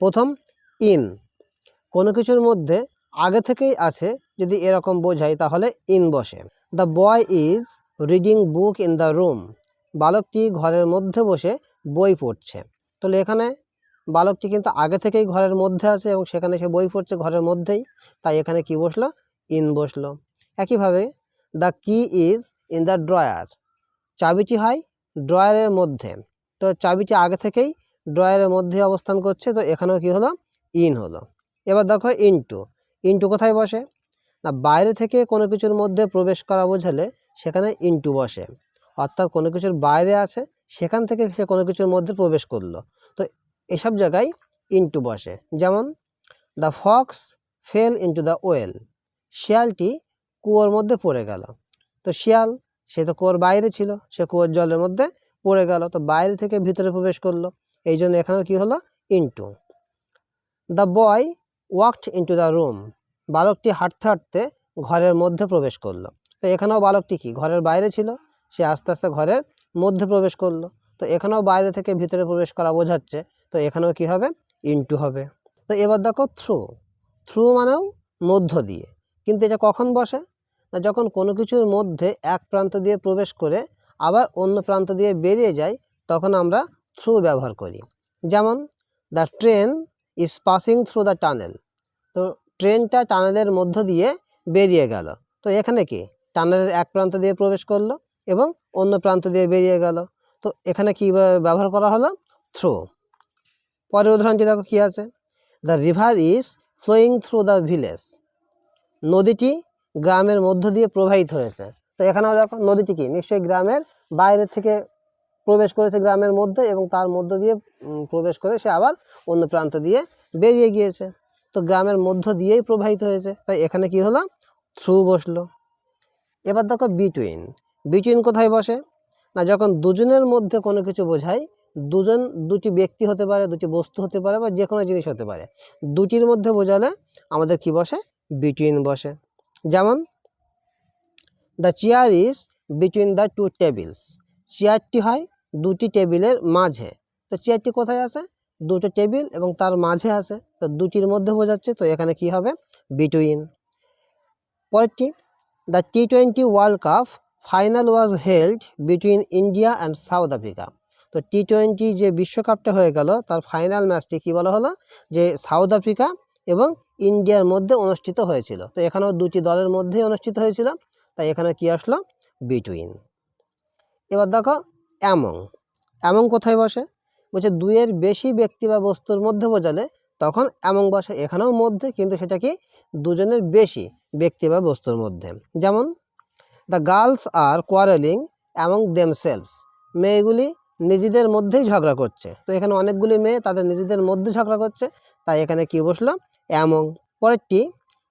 প্রথম ইন, কোনো কিছুর মধ্যে আগে থেকেই আছে যদি এরকম বোঝাই তাহলে ইন বসে। The boy is reading book in the room, বালকটি ঘরের মধ্যে বসে বই পড়ছে। তাহলে এখানে বালকটি কিন্তু আগে থেকেই ঘরের মধ্যে আছে এবং সেখানে সে বই পড়ছে ঘরের মধ্যেই, তাই এখানে কি বসলো, ইন বসলো। একইভাবে দ্য কি ইজ ইন দ্য ড্রয়ার, চাবিটি হয় ড্রয়ারের মধ্যে, তো চাবিটি আগে থেকেই ড্রয়ারের মধ্যে অবস্থান করছে, তো এখানেও কি হলো, ইন হলো। এবার দেখো ইনটু, ইনটু কোথায় বসে না, বাইরে থেকে কোনো কিছুর মধ্যে প্রবেশ করা বোঝালে সেখানে ইনটু বসে, অর্থাৎ কোনো কিছুর বাইরে আছে সেখান থেকে সে কোনো কিছুর মধ্যে প্রবেশ করলো, তো এসব জায়গায় ইনটু বসে। যেমন the fox fell into the well, শিয়ালটি কুয়োর মধ্যে পড়ে গেল। তো শিয়াল সে তো কুয়োর বাইরে ছিল, সে কুয়োর জলের মধ্যে পড়ে গেল, তো বাইরে থেকে ভিতরে প্রবেশ করলো, এই জন্য এখানেও কি হলো, into. The boy walked into the room, বালকটি হাঁটতে হাঁটতে ঘরের মধ্যে প্রবেশ করলো, তো এখানেও বালকটি কি ঘরের বাইরে ছিল, সে আস্তে আস্তে ঘরের মধ্যে প্রবেশ করলো, তো এখানেও বাইরে থেকে ভিতরে প্রবেশ করা বোঝাচ্ছে, তো এখানেও কি হবে, ইনটু হবে। তো এবার দেখো থ্রু, থ্রু মানেও মধ্য দিয়ে, কিন্তু এটা কখন বসে না, যখন কোনো কিছুর মধ্যে এক প্রান্ত দিয়ে প্রবেশ করে আবার অন্য প্রান্ত দিয়ে বেরিয়ে যায় তখন আমরা থ্রু ব্যবহার করি। যেমন the train is passing through the tunnel, তো ট্রেনটা টানেলের মধ্য দিয়ে বেরিয়ে গেল, তো এখানে কি টানেলের এক প্রান্ত দিয়ে প্রবেশ করলো এবং অন্য প্রান্ত দিয়ে বেরিয়ে গেল, তো এখানে কি ব্যবহার করা হলো, থ্রু। পরের উদাহরণটি দেখো কি আছে, the river is flowing through the village, নদীটি গ্রামের মধ্য দিয়ে প্রবাহিত হয়েছে, তো এখানেও দেখো নদীটি কি নিশ্চয়ই গ্রামের বাইরে থেকে প্রবেশ করেছে গ্রামের মধ্যে এবং তার মধ্য দিয়ে প্রবেশ করে সে আবার অন্য প্রান্ত দিয়ে বেরিয়ে গিয়েছে, তো গ্রামের মধ্য দিয়েই প্রবাহিত হয়েছে, তাই এখানে কি হলো, থ্রু বসলো। এবার দেখো বিটুইন, বিটুইন কোথায় বসে না, যখন দুজনের মধ্যে কোনো কিছু বোঝায়, দুজন দুটি ব্যক্তি হতে পারে, দুটি বস্তু হতে পারে বা যে কোনো জিনিস হতে পারে, দুটির মধ্যে বোঝালে আমাদের কি বসে, বিটুইন বসে। যেমন the chair is between the two tables, চেয়ারটি হয় দুটি টেবিলের মাঝে, তো চেয়ারটি কোথায় আছে, দুটো টেবিল এবং তার মাঝে আছে, তো দুটির মধ্যে বোঝাচ্ছে, তো এখানে কি হবে, বিটুইন। পরেরটি দ্য টি-20 world cup final was held between India and South Africa, তো টি-20 যে বিশ্বকাপটা হয়ে গেল তার ফাইনাল ম্যাচটি কী বলা হলো, যে সাউথ আফ্রিকা এবং ইন্ডিয়ার মধ্যে অনুষ্ঠিত হয়েছিল, তো এখানেও দুটি দলের মধ্যেই অনুষ্ঠিত হয়েছিল, তাই এখানে কি আসলো, বিটুইন। এবার দেখো অ্যামং, অ্যামং কোথায় বসে বলছে, দুইয়ের বেশি ব্যক্তি বা বস্তুর মধ্যে বোঝালে তখন অ্যামং বসে, এখানেও মধ্যে কিন্তু সেটা কি দুজনের বেশি ব্যক্তি বা বস্তুর মধ্যে। যেমন the girls are quarrelling among themselves, মেয়েগুলি নিজেদের মধ্যেই ঝগড়া করছে, তো এখানে অনেকগুলি মেয়ে তাদের নিজেদের মধ্যে ঝগড়া করছে, তাই এখানে কি বসলো, অ্যামং। পরেরটি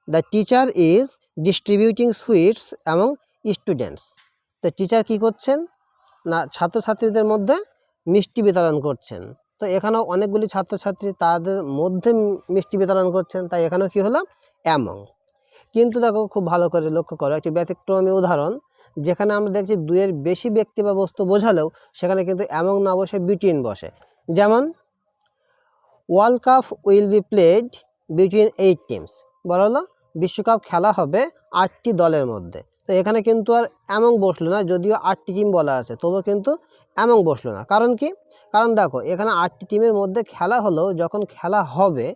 the teacher is distributing sweets among students, তো টিচার কি করছেন না, ছাত্রছাত্রীদের মধ্যে মিষ্টি বিতরণ করছেন, তো এখানেও অনেকগুলি ছাত্রছাত্রী তাদের মধ্যে মিষ্টি বিতরণ করছেন, তাই এখানেও কি হলো, অ্যামং। কিন্তু দেখো খুব ভালো করে লক্ষ্য করো একটি ব্যতিক্রমী উদাহরণ, যেখানে আমরা দেখছি দুইয়ের বেশি ব্যক্তি বা বস্তু বোঝালেও সেখানে কিন্তু অ্যামং না বসে বিটুইন বসে। যেমন world cup will be played between 8 teams, বলা হলো বিশ্বকাপ খেলা হবে 8টি দলের মধ্যে, তো এখানে কিন্তু আর অ্যামং বসলো না, যদিও 8টি টিম বলা আছে তবুও কিন্তু অ্যামং বসলো না, কারণ কি, কারণ দেখো এখানে 8টি টিমের মধ্যে খেলা হলেও যখন খেলা হবে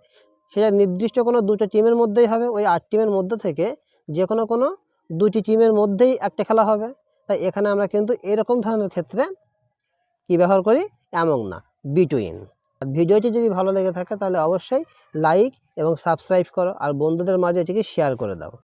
সেটা নির্দিষ্ট কোনো দুটো টিমের মধ্যেই হবে, ওই 8 টিমের মধ্যে থেকে যে কোনো দুটি টিমের মধ্যেই একটা খেলা হবে, তাই এখানে আমরা কিন্তু এরকম ধরনের ক্ষেত্রে কি ব্যবহার করি, অ্যামং না, বিটুইন। আর ভিডিওটি যদি ভালো লেগে থাকে তাহলে অবশ্যই লাইক এবং সাবস্ক্রাইব করো আর বন্ধুদের মাঝে এটিকে শেয়ার করে দাও।